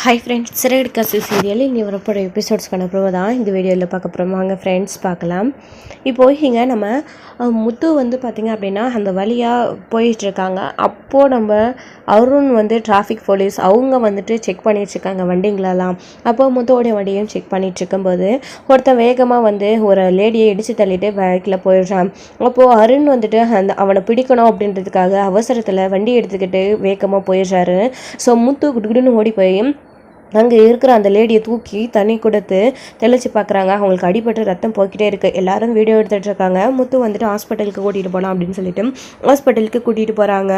Hi friends, சிறகடி காசு சீரியலில் இனி வரப்போகிற எபிசோட்ஸ்க்கான ப்ரோவை தான் இந்த வீடியோவில் பார்க்க போகிறோம். வாங்க ஃப்ரெண்ட்ஸ் பார்க்கலாம். இப்போது இங்கே நம்ம முத்து வந்து பார்த்திங்க அப்படின்னா அந்த வழியாக போயிட்டுருக்காங்க. அப்போது நம்ம அருண் வந்து டிராஃபிக் போலீஸ் அவங்க வந்துட்டு செக் பண்ணிகிட்ருக்காங்க வண்டிங்களெல்லாம். அப்போது முத்துவோடைய வண்டியும் செக் பண்ணிகிட்ருக்கும்போது ஒருத்தன் வேகமாக வந்து ஒரு லேடியை இடித்து தள்ளிட்டு பைக்கில் போயிடுறான். அப்போது அருண் வந்துட்டு அவனை பிடிக்கணும் அப்படின்றதுக்காக அவசரத்தில் வண்டி எடுத்துக்கிட்டு வேகமாக போயிடுறாரு. ஸோ முத்து குடுகுடுன்னு ஓடி போய் அங்கே இருக்கிற அந்த லேடியை தூக்கி தண்ணி கொடுத்து தெளிச்சு பார்க்குறாங்க. அவங்களுக்கு அடிபட்டு ரத்தம் போய்கிட்டே இருக்குது. எல்லாரும் வீடியோ எடுத்துகிட்டு இருக்காங்க. முத்து வந்துட்டு ஹாஸ்பிட்டலுக்கு கூட்டிகிட்டு போகலாம் அப்படின்னு சொல்லிட்டு ஹாஸ்பிட்டலுக்கு கூட்டிகிட்டு போகிறாங்க.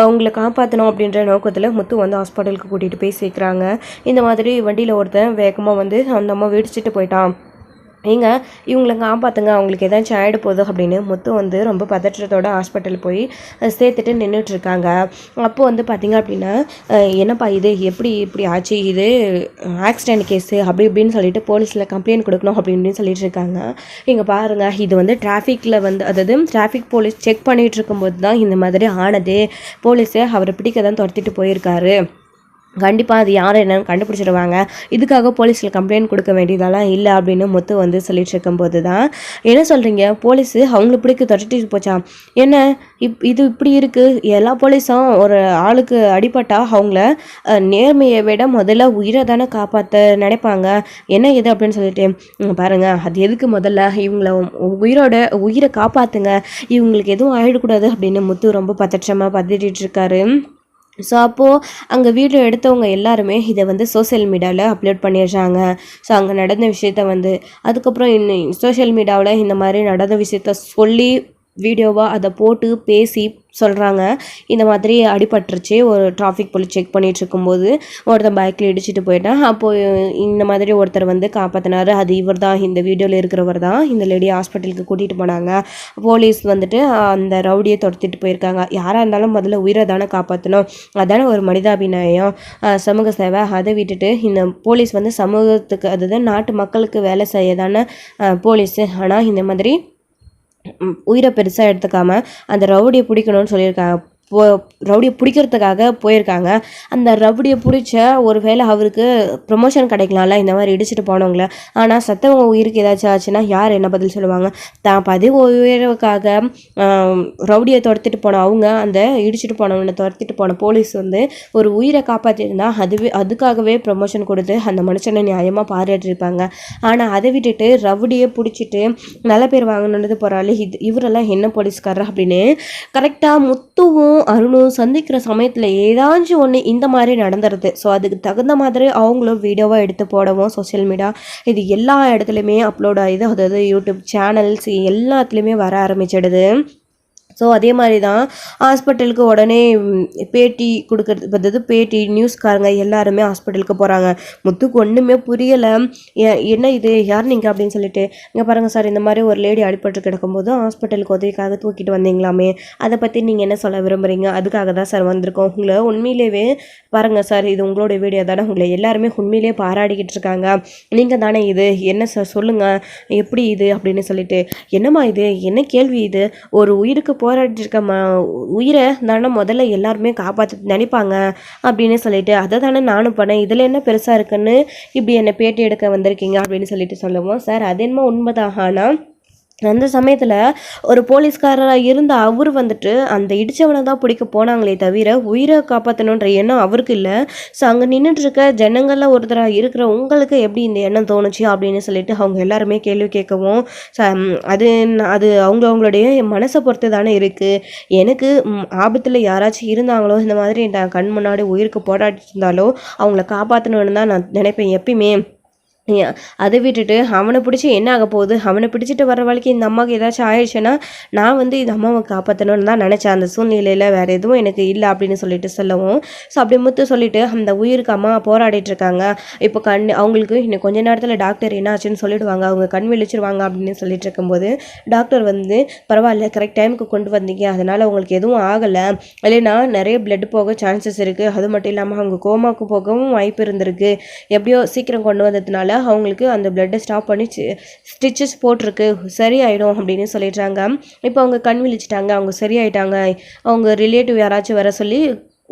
அவங்கள காப்பாற்றணும் அப்படின்ற நோக்கத்தில் முத்து வந்து ஹாஸ்பிட்டலுக்கு கூட்டிகிட்டு போய் சேர்க்குறாங்க. இந்த மாதிரி வண்டியில் ஒருத்தன் வேகமாக வந்து அந்த அம்மா வெடிச்சிட்டு போயிட்டான். இவங்களை காப்பாற்றுங்க, அவங்களுக்கு ஏதாச்சும் ஆகிட போகுது அப்படின்னு முத்து வந்து ரொம்ப பதற்றத்தோட ஹாஸ்பிட்டல் போய் சேர்த்துட்டு நின்றுட்டுருக்காங்க. அப்போது வந்து பார்த்திங்க அப்படின்னா, என்னப்பா இது எப்படி இப்படி ஆச்சு, இது ஆக்சிடென்ட் கேஸு அப்படி இப்படின்னு சொல்லிட்டு போலீஸில் கம்ப்ளைண்ட் கொடுக்கணும் அப்படின்னு சொல்லிட்டு இருக்காங்க. இங்கே பாருங்கள், இது வந்து டிராஃபிக்கில் வந்து அதாவது டிராஃபிக் போலீஸ் செக் பண்ணிகிட்டு இருக்கும்போது தான் இந்த மாதிரி ஆனது. போலீஸை அவரை பிடிக்க தான் துரத்திட்டு போயிருக்காரு. கண்டிப்பாக அது யார் என்னன்னு கண்டுபிடிச்சிடுவாங்க. இதுக்காக போலீஸில் கம்ப்ளைண்ட் கொடுக்க வேண்டியதெல்லாம் இல்லை அப்படின்னு முத்து வந்து சொல்லிட்டு இருக்கும்போது தான், என்ன சொல்கிறீங்க, போலீஸு அவங்கள பிடிக்க தொட்டிட்டு போச்சா என்ன, இது இப்படி இருக்குது. எல்லா போலீஸும் ஒரு ஆளுக்கு அடிபட்டா அவங்கள நேர்மையை விட முதல்ல உயிரை தானே காப்பாற்ற நினைப்பாங்க. என்ன இது அப்படின்னு சொல்லிட்டு பாருங்கள், அது எதுக்கு முதல்ல இவங்கள உயிரை காப்பாற்றுங்க, இவங்களுக்கு எதுவும் ஆகிடக்கூடாது அப்படின்னு முத்து ரொம்ப பதற்றமாக பதறிட்டு இருக்காரு. ஸோ அப்போது அங்கே வீடியோ எடுத்தவங்க எல்லாருமே இதை வந்து சோசியல் மீடியாவில் அப்லோட் பண்ணிடுறாங்க. ஸோ அங்கே நடந்த விஷயத்த வந்து அதுக்கப்புறம் இன்னும் சோஷியல் மீடியாவில் இந்த மாதிரி நடந்த விஷயத்த சொல்லி வீடியோவாக அதை போட்டு பேசி சொல்கிறாங்க. இந்த மாதிரி அடிபட்டுருச்சு, ஒரு டிராஃபிக் போலீஸ் செக் பண்ணிகிட்டு இருக்கும்போது ஒருத்தர் பைக்கில் இடிச்சிட்டு போயிட்டான். அப்போது இந்த மாதிரி ஒருத்தர் வந்து காப்பாற்றினார். அது இவர் தான், இந்த வீடியோவில் இருக்கிறவர் தான். இந்த லேடியை ஹாஸ்பிட்டலுக்கு கூட்டிகிட்டு போனாங்க. போலீஸ் வந்துட்டு அந்த ரவுடியை துரத்திட்டு போயிருக்காங்க. யாராக இருந்தாலும் முதல்ல உயிரை தானே காப்பாற்றணும், அதான ஒரு மனிதாபிநயம், சமூக சேவை. அதை விட்டுட்டு இந்த போலீஸ் வந்து சமூகத்துக்கு, அதுதான் நாட்டு மக்களுக்கு வேலை செய்ய தானே போலீஸு. ஆனால் இந்த மாதிரி உயிரை பெருசாக எடுத்துக்காமல் அந்த ரவுடியை பிடிக்கணும்னு சொல்லியிருக்காங்க. ரவுடியை பிடிக்கிறதுக்காக போயிருக்காங்க. அந்த ரவுடியை பிடிச்ச ஒரு வேளை அவருக்கு ப்ரொமோஷன் கிடைக்கலாம்ல இந்த மாதிரி இடிச்சிட்டு போனவங்கள. ஆனால் சத்தவங்க உயிருக்கு ஏதாச்சும் ஆச்சுன்னா யார் என்ன பதில் சொல்லுவாங்க? தான் பதிவு உயர்வுக்காக ரவுடியை துரத்திட்டு போன அவங்க அந்த இடிச்சிட்டு போனவங்களை துரத்திட்டு போன போலீஸ் வந்து ஒரு உயிரை காப்பாற்றிருந்தா அதுக்காகவே ப்ரொமோஷன் கொடுத்து அந்த மனுஷனை நியாயமாக பாராட்டியிருப்பாங்க. ஆனால் அதை விட்டுட்டு ரவுடியை பிடிச்சிட்டு நல்ல பேர் வாங்கணுன்றது போகிறாள் இவரெல்லாம் என்ன போலீஸ்காரர் அப்படின்னு கரெக்டாக முத்துவும் அருணும் சந்திக்கிற சமயத்தில் ஏதாச்சும் ஒன்று இந்த மாதிரி நடந்துருது. ஸோ அதுக்கு தகுந்த மாதிரி அவங்களும் வீடியோவாக எடுத்து போடவும் சோஷியல் மீடியா இது எல்லா இடத்துலையுமே அப்லோட் ஆகிது. அதாவது யூடியூப் சேனல்ஸ் எல்லாத்துலேயுமே வர ஆரம்பிச்சிடுது. ஸோ அதே மாதிரி தான் ஹாஸ்பிட்டலுக்கு உடனே பேட்டி கொடுக்கறது பார்த்தது, பேட்டி நியூஸ்காரங்க எல்லாருமே ஹாஸ்பிட்டலுக்கு போகிறாங்க. முத்துக்கு ஒன்றுமே புரியலை, என்ன இது, யார் நீங்கள் அப்படின்னு சொல்லிட்டு. இங்கே பாருங்கள் சார், இந்த மாதிரி ஒரு லேடி அடிபட்டு கிடக்கும்போது ஹாஸ்பிட்டலுக்கு உதவிக்காக தூக்கிட்டு வந்தீங்களாமே, அதை பற்றி நீங்கள் என்ன சொல்ல விரும்புகிறீங்க? அதுக்காக தான் சார் வந்திருக்கோம். உங்களை உண்மையிலேயே பாருங்கள் சார், இது உங்களோட வீடியோ தானே, உங்களை எல்லாருமே உண்மையிலே பாராடிக்கிட்டு இருக்காங்க. நீங்கள் தானே இது, என்ன சார் சொல்லுங்கள், எப்படி இது அப்படின்னு சொல்லிட்டு. என்னம்மா இது, என்ன கேள்வி இது, ஒரு உயிருக்கு போராடிட்டு இருக்க உயிரை தானே முதல்ல எல்லாருமே காப்பாற்ற நினைப்பாங்க அப்படின்னு சொல்லிட்டு, அதை தானே நானும் பண்ணேன், இதில் என்ன பெருசாக இருக்குன்னு இப்படி என்னை பேட்டி எடுக்க வந்திருக்கீங்க அப்படின்னு சொல்லிட்டு சொல்லுவோம். சார் அது என்னமோ உண்மைதான், ஆனால் அந்த சமயத்தில் ஒரு போலீஸ்காரராக இருந்த அவர் வந்துட்டு அந்த இடித்தவனை தான் பிடிக்க போனாங்களே தவிர உயிரை காப்பாற்றணுன்ற எண்ணம் அவருக்கு இல்லை. ஸோ அங்கே நின்றுட்டுருக்க ஜனங்களில் ஒருத்தராக இருக்கிற உங்களுக்கு எப்படி இந்த எண்ணம் தோணுச்சு அப்படின்னு சொல்லிட்டு அவங்க எல்லாருமே கேள்வி கேட்கவும், அது அவங்களுடைய மனசை பொறுத்து தானே இருக்குது. எனக்கு ஆபத்தில் யாராச்சும் இருந்தாங்களோ, இந்த மாதிரி நான் கண் முன்னாடி உயிருக்கு போராடிட்டு இருந்தாலோ அவங்கள காப்பாற்றணுன்னு தான் நான் நினைப்பேன் எப்பயுமே. அதை விட்டுட்டு அவனை பிடிச்சி என்ன ஆக போகுது, அவனை பிடிச்சிட்டு வர வரைக்கும் இந்த அம்மாவுக்கு ஏதாச்சும் ஆயிடுச்சுன்னா நான் வந்து இந்த அம்மாவை காப்பாற்றணும்னு தான் நினச்சேன். அந்த சூழ்நிலையில் வேறு எதுவும் எனக்கு இல்லை அப்படின்னு சொல்லிட்டு சொல்லவும், ஸோ அப்படி முத்து சொல்லிவிட்டு அந்த உயிருக்கு அம்மா போராடிட்டு இருக்காங்க. இப்போ அவங்களுக்கு இன்னும் கொஞ்ச நேரத்தில் டாக்டர் என்ன ஆச்சுன்னு சொல்லிடுவாங்க, அவங்க கண் விழிச்சிருவாங்க அப்படின்னு சொல்லிட்டு இருக்கும்போது டாக்டர் வந்து பரவாயில்ல, கரெக்ட் டைமுக்கு கொண்டு வந்தீங்க, அதனால் உங்களுக்கு எதுவும் ஆகலை, இல்லைன்னா நிறைய பிளட் போக சான்சஸ் இருக்குது, அது மட்டும் இல்லாமல் அவங்க கோமாவுக்கு போகவும் வாய்ப்பு இருந்திருக்கு, எப்படியோ சீக்கிரம் கொண்டு வந்ததுனால அவங்களுக்கு அந்த பிளட்டை ஸ்டாப் பண்ணி ஸ்டிச்சஸ் போட்டிருக்கு, சரியாயிடும் அப்படின்னு சொல்லிடுறாங்க. இப்போ அவங்க கண் விழிச்சிட்டாங்க, அவங்க சரியாயிட்டாங்க. அவங்க ரிலேட்டிவ் யாராச்சும் வர சொல்லி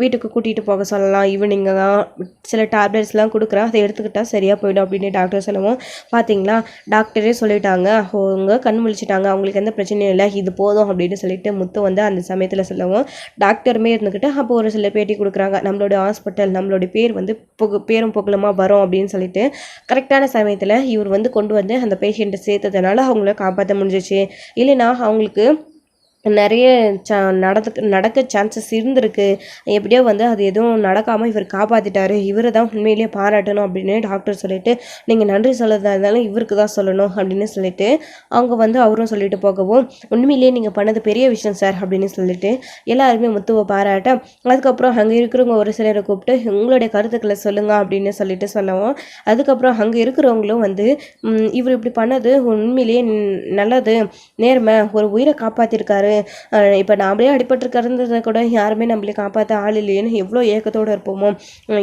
வீட்டுக்கு கூட்டிகிட்டு போக சொல்லலாம். ஈவினிங்கு தான் சில டேப்லெட்ஸ்லாம் கொடுக்குறேன், அதை எடுத்துக்கிட்டால் சரியாக போயிடும் அப்படின்னு டாக்டர் சொல்லவும், பார்த்தீங்களா டாக்டரே சொல்லிட்டாங்க, அவங்க கண் முழிச்சிட்டாங்க, அவங்களுக்கு எந்த பிரச்சனையும் இல்லை, இது போதும் அப்படின்னு சொல்லிட்டு முத்து வந்து அந்த சமயத்தில் சொல்லவும், டாக்டருமே இருந்துக்கிட்டு அப்போ ஒரு சில பேட்டி கொடுக்குறாங்க, நம்மளோட ஹாஸ்பிட்டல் நம்மளோட பேர் வந்து பேரும் புகழுமாக வரும் அப்படின்னு சொல்லிட்டு கரெக்டான சமயத்தில் இவர் வந்து கொண்டு வந்து அந்த பேஷண்ட்டை சேர்த்ததுனால அவங்கள காப்பாற்ற முடிஞ்சிச்சு. இல்லைன்னா அவங்களுக்கு நிறைய நடக்க சான்சஸ் இருந்திருக்கு. எப்படியோ வந்து அது எதுவும் நடக்காமல் இவர் காப்பாற்றிட்டாரு, இவரை தான் உண்மையிலேயே பாராட்டணும் அப்படின்னு டாக்டர் சொல்லிட்டு, நீங்கள் நன்றி சொல்லதா இருந்தாலும் இவருக்கு தான் சொல்லணும் அப்படின்னு சொல்லிட்டு அவங்க வந்து அவரும் சொல்லிட்டு போகவும், உண்மையிலேயே நீங்கள் பண்ணது பெரிய விஷயம் சார் அப்படின்னு சொல்லிட்டு எல்லாருமே முத்துவை பாராட்ட, அதுக்கப்புறம் அங்கே இருக்கிறவங்க ஒரு சிலரை கூப்பிட்டு உங்களுடைய கருத்துக்களை சொல்லுங்கள் அப்படின்னு சொல்லிட்டு சொல்லவும், அதுக்கப்புறம் அங்கே இருக்கிறவங்களும் வந்து இவர் இப்படி பண்ணது உண்மையிலேயே நல்லது, நேர்மை, ஒரு உயிரை காப்பாற்றிருக்காரு, இப்போ நாமளே அடிபட்டிருக்கிறத கூட யாருமே நம்மளே காப்பாற்ற ஆள் இல்லையேன்னு எவ்வளோ ஏக்கத்தோடு இருப்போமோ,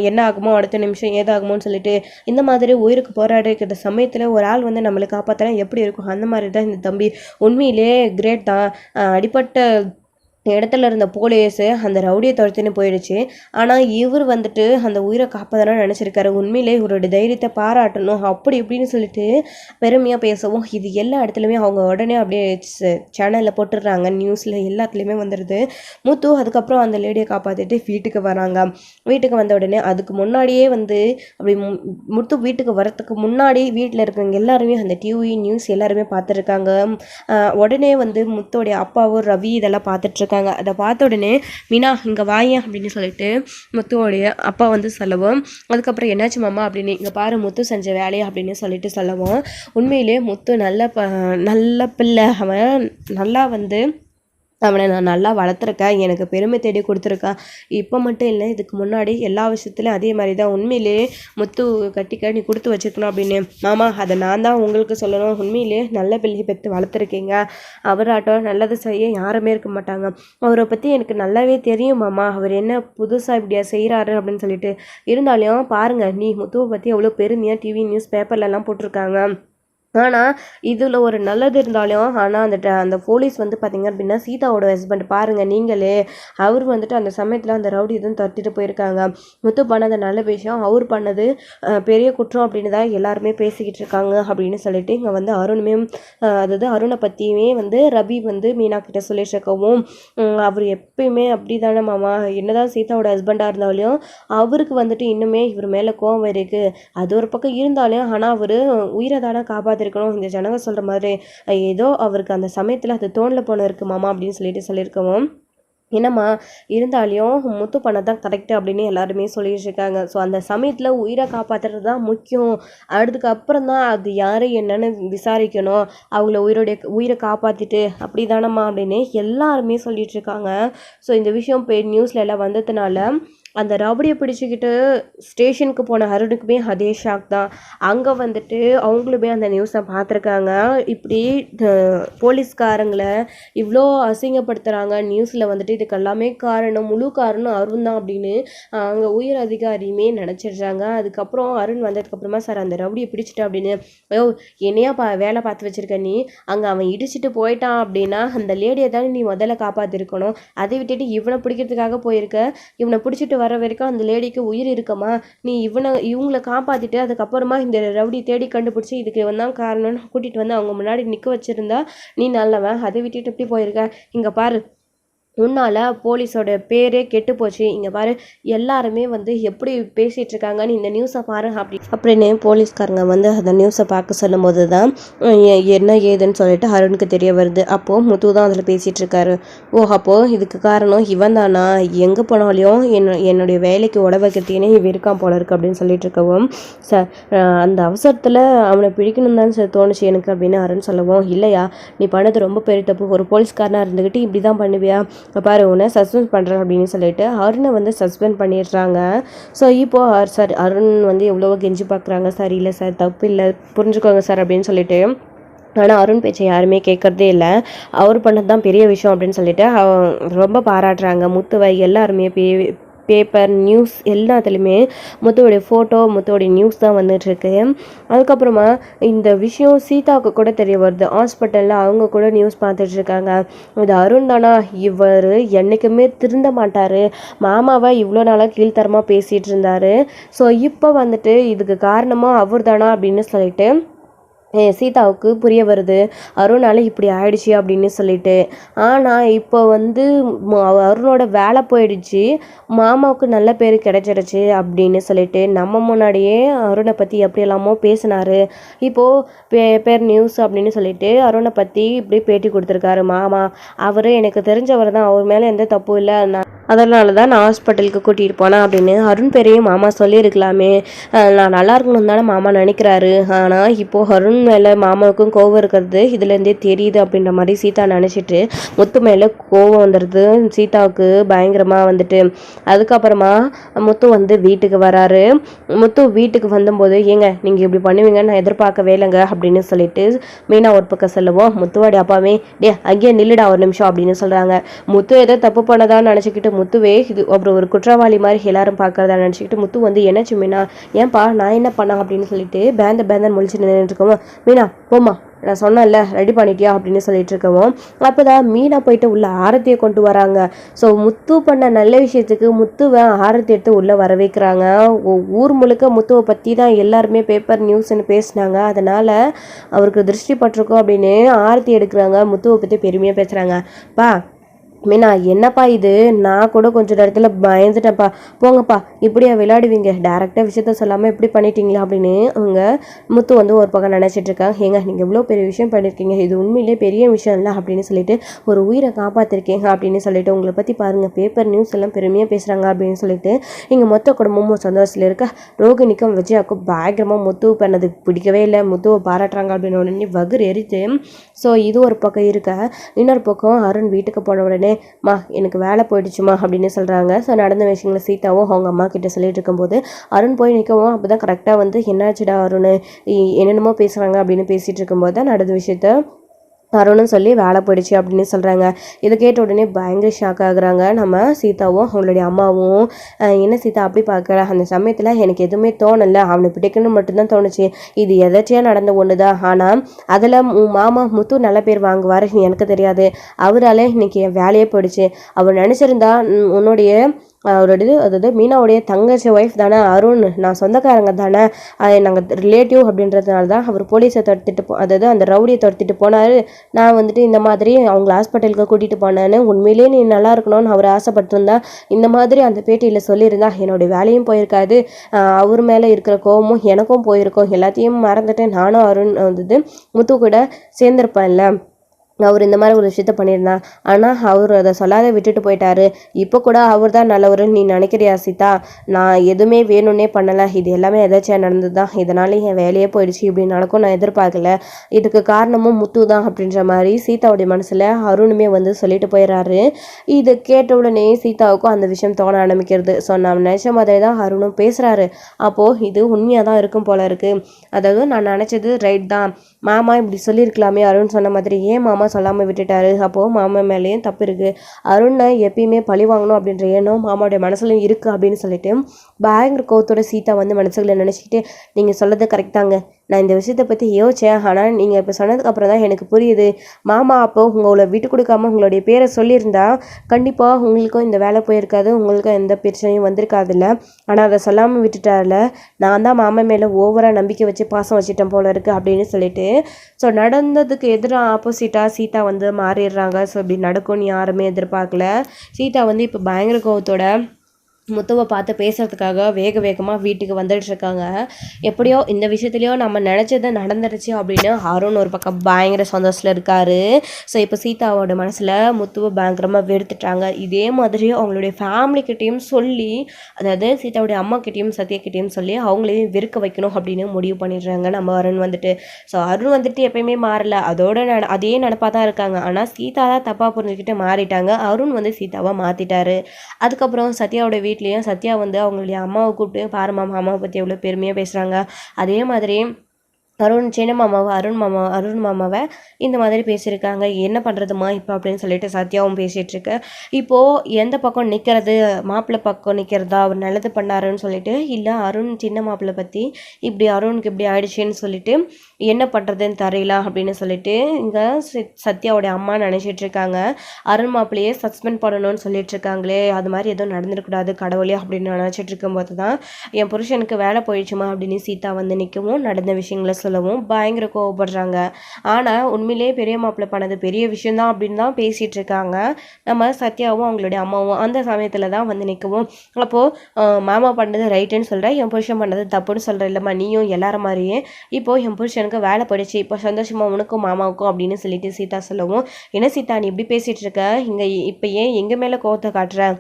என்ன ஆகுமோ அடுத்த நிமிஷம் ஏதாகுமோன்னு சொல்லிட்டு இந்த மாதிரி உயிருக்கு போராடிக்கிற சமயத்தில் ஒரு ஆள் வந்து நம்மளை காப்பாற்றினா எப்படி இருக்கும், அந்த மாதிரி தான் இந்த தம்பி. உண்மையிலே கிரேட் தான். அடிப்பட்ட இடத்துல இருந்த போலீஸு அந்த ரவுடியை துரத்தின்னு போயிடுச்சு. ஆனால் இவர் வந்துட்டு அந்த உயிரை காப்பாற்றணும்னு நினச்சிருக்காரு. உண்மையிலே இவரோட தைரியத்தை பாராட்டணும் அப்படி இப்படின்னு சொல்லிட்டு பெருமையாக பேசவும், இது எல்லா இடத்துலையுமே அவங்க உடனே அப்படியே சேனலில் போட்டுடுறாங்க, நியூஸில் எல்லாத்துலேயுமே வந்துடுது. முத்து அதுக்கப்புறம் அந்த லேடியை காப்பாற்றிட்டு வீட்டுக்கு வராங்க. வீட்டுக்கு வந்த உடனே அதுக்கு முன்னாடியே வந்து அப்படி முத்து வீட்டுக்கு வரத்துக்கு முன்னாடி வீட்டில் இருக்கிறவங்க எல்லாருமே அந்த டிவி நியூஸ் எல்லாருமே பார்த்துருக்காங்க. உடனே வந்து முத்தோடைய அப்பாவும் ரவி இதெல்லாம் பார்த்துட்ருக்காங்க. அதை பார்த்த உடனே மீனா இங்கே வாயேன் அப்படின்னு சொல்லிட்டு முத்துவோடைய அப்பா வந்து சொல்லவும், அதுக்கப்புறம் என்னாச்சு மாமா அப்படின்னு, இங்கே பாரு முத்து செஞ்ச வேலையை அப்படின்னு சொல்லிட்டு சொல்லவும், உண்மையிலே முத்து நல்ல பிள்ளை, அவன் நல்லா வந்து அவனை நான் நல்லா வளர்த்துருக்கேன், எனக்கு பெருமை தேடி கொடுத்துருக்கான். இப்போ மட்டும் இல்லை, இதுக்கு முன்னாடி எல்லா விஷயத்துலையும் அதே மாதிரி தான். உண்மையிலே முத்து கட்டிக்க நீ கொடுத்து வச்சுருக்கணும் அப்படின்னு. மாமா அதை நான் தான் உங்களுக்கு சொல்லணும், உண்மையிலே நல்ல பிள்ளையை பெற்று வளர்த்துருக்கீங்க, அவராட்டம் நல்லது செய்ய யாருமே இருக்க மாட்டாங்க, அவரை பற்றி எனக்கு நல்லாவே தெரியும் மாமா, அவர் என்ன புதுசாக இப்படியா செய்கிறாரு அப்படின்னு சொல்லிட்டு. இருந்தாலும் பாருங்கள், நீ முத்துவை பற்றி எவ்வளோ பெருமையாக டிவி நியூஸ் பேப்பர்லலாம் போட்டிருக்காங்க. ஆனால் இதில் ஒரு நல்லது இருந்தாலும், ஆனால் அந்த போலீஸ் வந்து பார்த்திங்க அப்படின்னா சீதாவோட ஹஸ்பண்ட் பாருங்கள் நீங்களே, அவர் வந்துட்டு அந்த சமயத்தில் அந்த ரவுடி இதுன்னு துரத்திட்டு போயிருக்காங்க. முத்து பண்ணது நல்ல விஷயம், அவர் பண்ணது பெரிய குற்றம் அப்படின்னு தான் எல்லாருமே பேசிக்கிட்டு இருக்காங்க அப்படின்னு சொல்லிட்டு இங்கே வந்து அருணுமே அதாவது அருணை பற்றியுமே வந்து ரவி வந்து மீனா கிட்ட சொல்லிட்டு இருக்கவும், அவர் எப்பயுமே அப்படி தானே மாமா, என்னதான் சீதாவோட ஹஸ்பண்டாக இருந்தாலும் அவருக்கு வந்துட்டு இன்னுமே இவர் மேலே கோவம் இருக்குது, அது ஒரு பக்கம் இருந்தாலும் ஆனால் அவர் உயிரை தானே காப்பாற்ற இருக்கணும், இந்த ஜனங்க சொல்கிற மாதிரி ஏதோ அவருக்கு அந்த சமயத்தில் அது தோணில் போன இருக்கு மாமா அப்படின்னு சொல்லியிருக்கவும், என்னம்மா இருந்தாலையும் முத்து பண்ண தான் கரெக்டு அப்படின்னு எல்லாருமே சொல்லிட்டு இருக்காங்க. ஸோ அந்த சமயத்தில் உயிரை காப்பாற்றுறது தான் முக்கியம், அதுக்கப்புறம் தான் அது யார் என்னன்னு விசாரிக்கணும், அவங்கள உயிரை காப்பாற்றிட்டு அப்படி தானம்மா அப்படின்னு எல்லாருமே சொல்லிட்டு இருக்காங்க. ஸோ இந்த விஷயம் நியூஸில் எல்லாம் வந்ததுனால அந்த ரவுடியை பிடிச்சிக்கிட்டு ஸ்டேஷனுக்கு போன அருணுக்குமே அதே ஷாக் தான். அங்கே வந்துட்டு அவங்களுமே அந்த நியூஸை பார்த்துருக்காங்க, இப்படி போலீஸ்காரங்களை இவ்வளோ அசிங்கப்படுத்துகிறாங்க நியூஸில் வந்துட்டு, இதுக்கு எல்லாமே முழு காரணம் அருண் தான் அப்படின்னு அங்கே உயர் அதிகாரியுமே நினச்சிடுறாங்க. அதுக்கப்புறம் அருண் வந்ததுக்கப்புறமா சார் அந்த ரவுடியை பிடிச்சிட்டேன் அப்படின்னு, ஐயோ என்னையா வேலை பார்த்து வச்சுருக்க நீ, அங்கே அவன் இடிச்சிட்டு போயிட்டான் அப்படின்னா அந்த லேடியை தானே நீ முதல்ல காப்பாற்றிருக்கணும், அதை விட்டுட்டு இவனை பிடிக்கிறதுக்காக போயிருக்க, இவனை பிடிச்சிட்டு வர வரைக்கும் அந்த லேடிக்கு உயிர் இருக்கமா, நீ இவங்களை காப்பாற்றிட்டு அதுக்கப்புறமா இந்த ரவுடி தேடி கண்டுபிடிச்சி இதுக்கு இவன் தான் காரணம்னு கூட்டிகிட்டு வந்து அவங்க முன்னாடி நிற்க வச்சுருந்தா நீ நல்லவன், அதை விட்டுட்டு எப்படி போயிருக்க, இங்கே பாரு உன்னால் போலீஸோட பேரே கெட்டு போச்சு, இங்கே பாரு எல்லாருமே வந்து எப்படி பேசிகிட்டு இருக்காங்கன்னு இந்த நியூஸை பாரு அப்படின்னு போலீஸ்காரங்க வந்து அந்த நியூஸை பார்க்க சொல்லும் போது தான் என்ன ஏதுன்னு சொல்லிட்டு அருணுக்கு தெரிய வருது. அப்போது முத்து தான் அதில் பேசிகிட்டு இருக்காரு. ஓ அப்போது இதுக்கு காரணம் இவன் தானா, எங்கே போனாலையும் என்னுடைய வேலைக்கு உடவைக்கிறதுனே இவன் இருக்கான் போல இருக்கு அப்படின்னு சொல்லிட்டு இருக்கவும், சார் அந்த அவசரத்தில் அவனை பிடிக்கணும் தான் சார் தோணுச்சு எனக்கு அப்படின்னு அருண் சொல்லவும், இல்லையா நீ பண்ணது ரொம்ப பெரிய தப்பு, ஒரு போலீஸ்காரனாக இருந்துக்கிட்டு இப்படி தான் பண்ணுவியா, பாரு உன்னை சஸ்பெண்ட் பண்ணுறேன் அப்படின்னு சொல்லிட்டு அருணை வந்து சஸ்பெண்ட் பண்ணிடுறாங்க. ஸோ இப்போது சார் அருண் வந்து எவ்வளவோ கெஞ்சி பார்க்குறாங்க, சார் இல்லை சார் தப்பு இல்லை புரிஞ்சுக்கோங்க சார் அப்படின்னு சொல்லிட்டு, ஆனால் அருண் பேச்சை யாருமே கேட்குறதே இல்லை, அவர் பண்ணது தான் பெரிய விஷயம் அப்படின்னு சொல்லிட்டு ரொம்ப பாராட்டுறாங்க முத்துவை எல்லாருமே பேப்பர் நியூஸ் எல்லாத்துலேயுமே முத்துவோடைய ஃபோட்டோ முத்துவோடைய நியூஸ் தான் வந்துட்டுருக்கு. அதுக்கப்புறமா இந்த விஷயம் சீதாவுக்கு கூட தெரிய வருது. ஹாஸ்பிட்டலில் அவங்க கூட நியூஸ் பார்த்துட்ருக்காங்க. இது அருண் தானா, இவர் என்றைக்குமே திருந்த மாட்டார், மாமாவை இவ்வளோ நாளாக கீழ்த்தரமாக பேசிகிட்டு இருந்தார், ஸோ இப்போ வந்துட்டு இதுக்கு காரணமாக அவர் தானா அப்படின்னு சொல்லிட்டு சீதாவுக்கு புரிய வருது. அருணால் இப்படி ஆயிடுச்சு அப்படின்னு சொல்லிட்டு. ஆனால் இப்போ வந்து அருணோட வேலை போயிடுச்சு, மாமாவுக்கு நல்ல பேர் கிடைச்சிடுச்சு அப்படின்னு சொல்லிட்டு நம்ம முன்னாடியே அருணை பற்றி எப்படியெல்லாமோ பேசினார். இப்போது பேர் நியூஸ் அப்படின்னு சொல்லிட்டு அருணை பற்றி இப்படி பேட்டி கொடுத்துருக்காரு மாமா. அவர் எனக்கு தெரிஞ்சவர் தான், அவர் மேலே எந்த தப்பும் இல்லை, அதனால தான் நான் ஹாஸ்பிட்டலுக்கு கூட்டிகிட்டு போனேன் அப்படின்னு அருண் பேரையும் மாமா சொல்லியிருக்கலாமே. நான் நல்லா இருக்கணும் தானே மாமா நினைக்கிறாரு. ஆனால் இப்போது அருண் மேலே மாமாவுக்கும் கோவம் இருக்கிறது இதுலேருந்தே தெரியுது அப்படின்ற மாதிரி சீதா நினச்சிட்டு முத்து மேலே கோவம் வந்துடுது சீதாவுக்கு பயங்கரமாக வந்துட்டு. அதுக்கப்புறமா முத்து வந்து வீட்டுக்கு வராரு. முத்து வீட்டுக்கு வந்தபோது ஏங்க நீங்கள் இப்படி பண்ணுவீங்கன்னு நான் எதிர்பார்க்கவே இல்லைங்க அப்படின்னு சொல்லிட்டு மீனா ஒரு பக்கம் சொல்லுவோம். முத்துவாடி அப்பாவே அங்கேயே நில்லுடா ஒரு நிமிஷம் அப்படின்னு சொல்கிறாங்க. முத்து ஏதோ தப்பு பண்ணதான்னு நினச்சிக்கிட்டு முத்துவே இது அப்புறம் ஒரு குற்றவாளி மாதிரி எல்லாரும் பார்க்கறதா நினச்சிக்கிட்டு முத்து வந்து என்னாச்சு மீனா, ஏன்பா நான் என்ன பண்ணேன் அப்படின்னு சொல்லிட்டு பேந்தன் முழிச்சு நின்றுட்டு இருக்கவும், மீனா போம்மா நான் சொன்னேன்ல ரெடி பண்ணிட்டியா அப்படின்னு சொல்லிட்டு இருக்கவும், அப்போ தான் மீனா போயிட்டு உள்ள ஆரத்தியை கொண்டு வராங்க. ஸோ முத்து பண்ண நல்ல விஷயத்துக்கு முத்துவை ஆரத்தி எடுத்து உள்ளே வர வைக்கிறாங்க. ஊர் முழுக்க முத்துவை பற்றி தான் எல்லாருமே பேப்பர் நியூஸ்ன்னு பேசினாங்க, அதனால் அவருக்கு திருஷ்டி பட்டிருக்கோம் அப்படின்னு ஆரத்தி எடுக்கிறாங்க. முத்துவை பற்றி பெருமையாக பேசுகிறாங்க. பா மீனா என்னப்பா இது, நான் கூட கொஞ்சம் நேரத்தில் பயந்துட்டேன்ப்பா, போங்கப்பா இப்படியா விளையாடுவீங்க, டேரெக்டாக விஷயத்த சொல்லாமல் இப்படி பண்ணிட்டீங்களா அப்படின்னு அவங்க முத்து வந்து ஒரு பக்கம் நினச்சிட்டு இருக்காங்க. ஏங்க நீங்கள் இவ்வளோ பெரிய விஷயம் பண்ணியிருக்கீங்க, இது உண்மையிலே பெரிய விஷயம் இல்லை அப்படின்னு சொல்லிட்டு ஒரு உயிரை காப்பாற்றிருக்கீங்க அப்படின்னு சொல்லிட்டு உங்களை பற்றி பாருங்கள் பேப்பர் நியூஸ் எல்லாம் பெருமையாக பேசுகிறாங்க அப்படின்னு சொல்லிட்டு இங்கே மொத்த குடும்பமும் சந்தோஷத்தில் இருக்க. ரோகிணிக்கும் விஜயாவுக்கும் பயங்கரமாக முத்து பண்ணது பிடிக்கவே இல்லை, முத்துவை பாராட்டுறாங்க அப்படின்னு உடனே வகுர் எரித்து. ஸோ இது ஒரு பக்கம் இருக்க, இன்னொரு பக்கம் அருண் வீட்டுக்கு போன உடனே மா எனக்கு வேலை போயிடுச்சுமா அப்படின்னு சொல்கிறாங்க. ஸோ நடந்த விஷயங்களை சீதாவும் அவங்க அம்மா கிட்ட சொல்லிட்டு இருக்கும்போது அருண் போய் நிற்கவும் அப்போ தான் கரெக்டாக வந்து என்னாச்சுடா அருண் என்னென்னமோ பேசுகிறாங்க அப்படின்னு பேசிகிட்டு இருக்கும்போது தான் நடந்த விஷயத்த அருணும் சொல்லி வேலை போயிடுச்சு அப்படின்னு சொல்கிறாங்க. இதை கேட்ட உடனே பயங்கர ஷாக் ஆகுறாங்க நம்ம சீதாவும் அவங்களுடைய அம்மாவும். என்ன சீதா அப்படி பார்க்குற, அந்த சமயத்தில் எனக்கு எதுவுமே தோணலை, அவனை பிடிக்கணும்னு மட்டும்தான் தோணுச்சு, இது எதாச்சியாக நடந்த ஒன்று தான், ஆனால் அதில் மாமா முத்து நல்ல பேர் வாங்குவார் எனக்கு தெரியாது, அவரால் இன்னைக்கு என் வேலையே போயிடுச்சு, அவர் நினச்சிருந்தா உன்னுடைய அவரோடது அதாவது மீனாவுடைய தங்கச்சி ஒய்ஃப் தானே அருண், நான் சொந்தக்காரங்க தானே, நாங்கள் ரிலேட்டிவ் அப்படின்றதுனால தான் அவர் போலீஸை துரத்திட்டு அதாவது அந்த ரவுடியை துரத்திட்டு போனார், நான் வந்துட்டு இந்த மாதிரி அவங்கள ஹாஸ்பிட்டலுக்கு கூட்டிகிட்டு போனேன்னு, உண்மையிலேயே நீ நல்லா இருக்கணும்னு அவர் ஆசைப்பட்டிருந்தா இந்த மாதிரி அந்த பேட்டியில் சொல்லியிருந்தா என்னுடைய வேலையும் போயிருக்காது, அவர் மேலே இருக்கிற கோவமும் எனக்கும் போயிருக்கோம், எல்லாத்தையும் மறந்துட்டு நானும் அருண் வந்துட்டு முத்து கூட சேர்ந்துருப்பேன்ல, அவர் இந்த மாதிரி ஒரு விஷயத்த பண்ணியிருந்தான், ஆனால் அவர் அதை சொல்லாத விட்டுட்டு போயிட்டாரு, இப்போ கூட அவர் தான் நல்லவருன்னு நீ நினைக்கிறியா சீதா, நான் எதுவுமே வேணும்னே பண்ணலை, இது எல்லாமே எதாச்சும் நடந்தது தான், இதனால என் வேலையே போயிடுச்சு, இப்படி நடக்கும் நான் எதிர்பார்க்கல, இதுக்கு காரணமும் முத்து தான் அப்படின்ற மாதிரி சீதாவுடைய மனசில் அருணுமே வந்து சொல்லிட்டு போயிடுறாரு. இது கேட்ட உடனே சீதாவுக்கும் அந்த விஷயம் தோண ஆரம்பிக்கிறது. ஸோ நான் நினச்ச மாதிரி தான் அருணும் பேசுகிறாரு, அப்போது இது உண்மையாக தான் இருக்கும் போல இருக்குது, அதாவது நான் நினச்சது ரைட் தான், மாமா இப்படி சொல்லியிருக்கலாமே அருண் சொன்ன மாதிரி, ஏன் மாமா சொல்லாமல் விட்டுட்டாரு, அப்போது மாமா மேலேயும் தப்பு இருக்குது, அருணை எப்பயுமே பழி வாங்கணும் அப்படின்ற எண்ணம் மாமாவுடைய மனசுலையும் இருக்குது அப்படின்னு சொல்லிட்டு பயங்கர கோவத்தோட சீதா வந்து மனசுகளை நினச்சிக்கிட்டு, நீங்கள் சொல்லது கரெக்ட் தாங்க, நான் இந்த விஷயத்தை பற்றி யோசித்தேன், ஆனால் நீங்கள் இப்போ சொன்னதுக்கப்புறம் தான் எனக்கு புரியுது, மாமா அப்போ உங்களை விட்டு கொடுக்காம உங்களுடைய பேரை சொல்லியிருந்தா கண்டிப்பாக உங்களுக்கும் இந்த வேலை போயிருக்காது, உங்களுக்கும் எந்த பிரச்சனையும் வந்திருக்காதுல்ல, ஆனால் அதை சொல்லாமல் விட்டுட்டார்ல, நான் தான் மாமா மேலே ஓவராக நம்பிக்கை வச்சு பாசம் வச்சுட்டேன் போல இருக்குது அப்படின்னு சொல்லிட்டு. ஸோ நடந்ததுக்கு எதிராக ஆப்போசிட்டாக சீதா வந்து மாறிடுறாங்க. ஸோ இப்படி நடக்கும்னு யாருமே எதிர்பார்க்கல. சீதா வந்து இப்போ பயங்கர கோவத்தோட முத்துவை பார்த்து பேசுகிறதுக்காக வேகமாக வீட்டுக்கு வந்துட்டுருக்காங்க. எப்படியோ இந்த விஷயத்துலையோ நம்ம நினச்சது நடந்துருச்சு அப்படின்னு அருண் ஒரு பக்கம் பயங்கர சந்தோஷத்தில் இருக்கார். ஸோ இப்போ சீதாவோட மனசில் முத்துவை பயங்கரமாக வெறுத்துட்டாங்க. இதே மாதிரி அவங்களுடைய ஃபேமிலிக்கிட்டேயும் சொல்லி, அதாவது சீதாவுடைய அம்மாக்கிட்டேயும் சத்யாக்கிட்டேயும் சொல்லி அவங்களையும் வெறுக்க வைக்கணும் அப்படின்னு முடிவு பண்ணிடுறாங்க நம்ம அருண் வந்துட்டு. ஸோ அருண் வந்துட்டு எப்பயுமே மாறல, அதோட அதே நினப்பாக தான் இருக்காங்க, ஆனால் சீதா தான் தப்பாக புரிஞ்சுக்கிட்டு மாறிட்டாங்க, அருண் வந்து சீதாவை மாற்றிட்டாரு. அதுக்கப்புறம் சத்யாவோட வீட்லேயும் சத்யா வந்து அவங்களுடைய அம்மாவை கூப்பிட்டு பாருமா அம்மாவை பற்றி எவ்வளோ பெருமையாக பேசுகிறாங்க, அதே மாதிரி அருண் மாமாவை இந்த மாதிரி பேசியிருக்காங்க. என்ன பண்ணுறதுமா இப்போ அப்படின்னு சொல்லிட்டு சத்யாவும் பேசிகிட்டு இருக்கு. இப்போது எந்த பக்கம் நிற்கிறது, மாப்பிள்ளை பக்கம் நிற்கிறதா, அவர் நல்லது பண்ணாருன்னு சொல்லிட்டு, இல்லை அருண் சின்ன மாப்பிள்ளை பற்றி இப்படி அருணுக்கு இப்படி ஆயிடுச்சுன்னு சொல்லிட்டு என்ன பண்ணுறதுன்னு தெரியல அப்படின்னு சொல்லிட்டு இங்கே சத்யாவுடைய அம்மா நினச்சிட்டு இருக்காங்க. அருண் மாப்பிள்ளையே சஸ்பெண்ட் பண்ணணும்னு சொல்லிட்டு இருக்காங்களே, அது மாதிரி எதுவும் நடந்துடக்கூடாது கடவுளே அப்படின்னு நினச்சிட்டு இருக்கும்போது தான் என் புருஷனுக்கு வேலை போயிடுச்சுமா அப்படின்னு சீதா வந்து நிற்கவும் நடந்த விஷயங்களை சொல்லவும் பயங்கர கோவப்படுறாங்க. ஆனால் உண்மையிலேயே பெரிய மாப்பிள்ளை பண்ணது பெரிய விஷயம்தான் அப்படின்னு தான் பேசிகிட்டு இருக்காங்க நம்ம சத்யாவும் அவங்களுடைய அம்மாவும். அந்த சமயத்தில் தான் வந்து நிற்கவும், அப்போது மாமா பண்ணது ரைட்டுன்னு சொல்கிறேன், என் புருஷன் பண்ணது தப்புன்னு சொல்கிறேன் இல்லைம்மா, நீயும் எல்லார மாதிரியே இப்போது என் புருஷனுக்கு வேலை போயிடுச்சு, இப்போ சந்தோஷமா உனக்கும் மாமாவுக்கும் அப்படின்னு சொல்லிட்டு சீதா சொல்லவும், என்ன சீதா நீ இப்படி பேசிகிட்டு இருக்க, இங்கே இப்போ ஏன் எங்கள் மேலே கோவத்தை காட்டுற,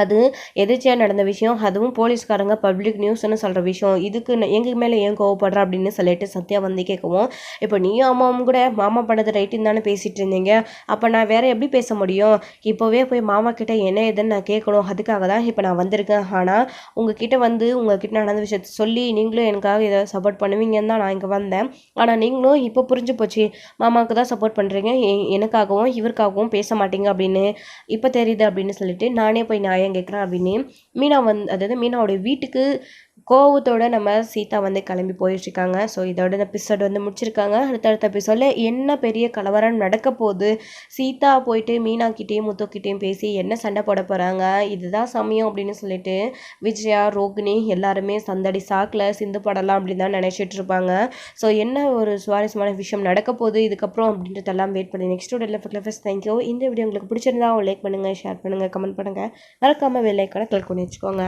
அது எதிர்ச்சியாக நடந்த விஷயம், அதுவும் போலீஸ்காரங்க பப்ளிக் நியூஸ்னு சொல்கிற விஷயம், இதுக்கு எங்கள் மேலே ஏன் கோவப்படுற அப்படின்னு சொல்லிட்டு சத்யா வந்து கேட்கவும், இப்போ நீயும் அம்மாவும் கூட மாமா பண்ணது ரைட்டுன்னு தானே பேசிகிட்டு இருந்தீங்க, அப்போ நான் வேறு எப்படி பேச முடியும், இப்போவே போய் மாமா கிட்டே என்ன ஏதுன்னு நான் கேட்கணும், அதுக்காக தான் இப்போ நான் வந்திருக்கேன். ஆனால் உங்ககிட்ட வந்து உங்ககிட்ட நடந்த விஷயத்த சொல்லி நீங்களும் எனக்காக இதை சப்போர்ட் பண்ணுவீங்கன்னு தான் நான் இங்கே வந்தேன். ஆனால் நீங்களும் இப்போ புரிஞ்சு போச்சு, மாமாவுக்கு தான் சப்போர்ட் பண்ணுறீங்க, எனக்காகவும் இவருக்காகவும் பேச மாட்டீங்க அப்படின்னு இப்போ தெரியுது அப்படின்னு சொல்லிட்டு நானே போய் நியாயம் கேட்குறேன் அப்படின்னு மீனா அதாவது மீனாவுடைய வீட்டுக்கு கோவத்தோட நம்ம சீதா வந்து கிளம்பி போயிட்டுருக்காங்க. ஸோ இதோட எபிசோட் வந்து முடிச்சிருக்காங்க. அடுத்தடுத்த எபிசோடில் என்ன பெரிய கலவரம் நடக்க போகுது, சீதா போயிட்டு மீனாக்கிட்டேயும் முத்துக்கிட்டேயும் பேசி என்ன சண்டை போட போகிறாங்க, இதுதான் சமயம் அப்படின்னு சொல்லிட்டு விஜயா ரோகிணி எல்லாருமே சந்தடி சாக்கில் சிந்து படலாம் அப்படின்னு தான் நினச்சிட்டு இருப்பாங்க. ஸோ என்ன ஒரு சுவாரஸ்யமான விஷயம் நடக்க போகுது இதுக்கப்புறம் அப்படின்றதெல்லாம் வெயிட் பண்ணி நெக்ஸ்ட் வீடியோவில் ஃபஸ்ட் தேங்க்யூ. இந்த வீடியோ உங்களுக்கு பிடிச்சிருந்தா லைக் பண்ணுங்கள், ஷேர் பண்ணுங்கள், கமெண்ட் பண்ணுங்கள், மறக்காமல் பெல் ஐகானை கிளிக் பண்ணி வச்சுக்கோங்க.